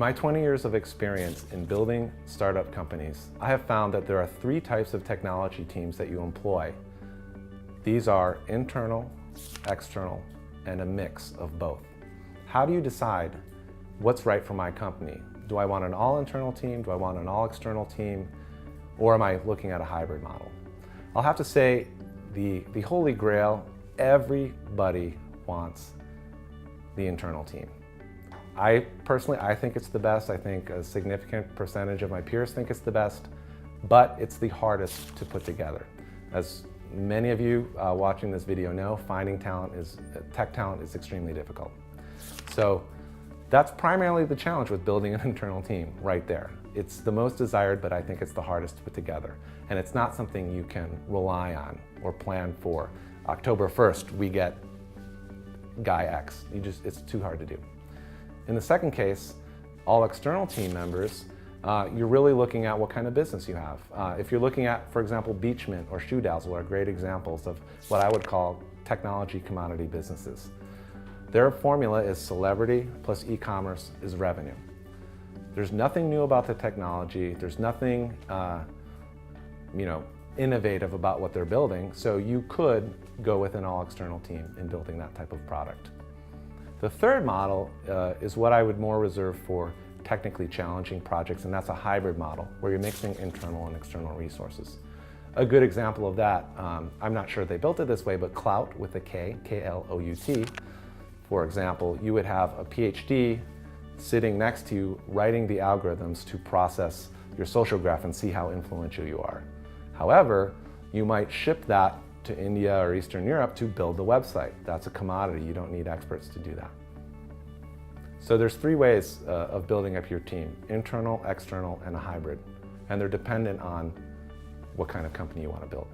my 20 years of experience in building startup companies, I have found that there are 3 types of technology teams that you employ. These are internal, external, and a mix of both. How do you decide what's right for my company? Do I want an all-internal team? Do I want an all-external team? Or am I looking at a hybrid model? I'll have to say the holy grail, everybody wants the internal team. I think it's the best. I think a significant percentage of my peers think it's the best, but it's the hardest to put together. As many of you watching this video know, finding tech talent is extremely difficult. So that's primarily the challenge with building an internal team right there. It's the most desired, but I think it's the hardest to put together. And it's not something you can rely on or plan for. October 1st, we get guy X. It's too hard to do. In the second case, all external team members, you're really looking at what kind of business you have. If you're looking at, for example, Beach Mint or Shoe Dazzle are great examples of what I would call technology commodity businesses. Their formula is celebrity plus e-commerce is revenue. There's nothing new about the technology. There's nothing innovative about what they're building, so you could go with an all-external team in building that type of product. The third model is what I would more reserve for technically challenging projects, and that's a hybrid model where you're mixing internal and external resources. A good example of that, I'm not sure they built it this way, but Klout with a K, K-L-O-U-T, for example, you would have a PhD sitting next to you writing the algorithms to process your social graph and see how influential you are. However, you might ship that to India or Eastern Europe to build the website. That's a commodity. You don't need experts to do that. So there's 3 ways of building up your team: internal, external, and a hybrid. And they're dependent on what kind of company you want to build.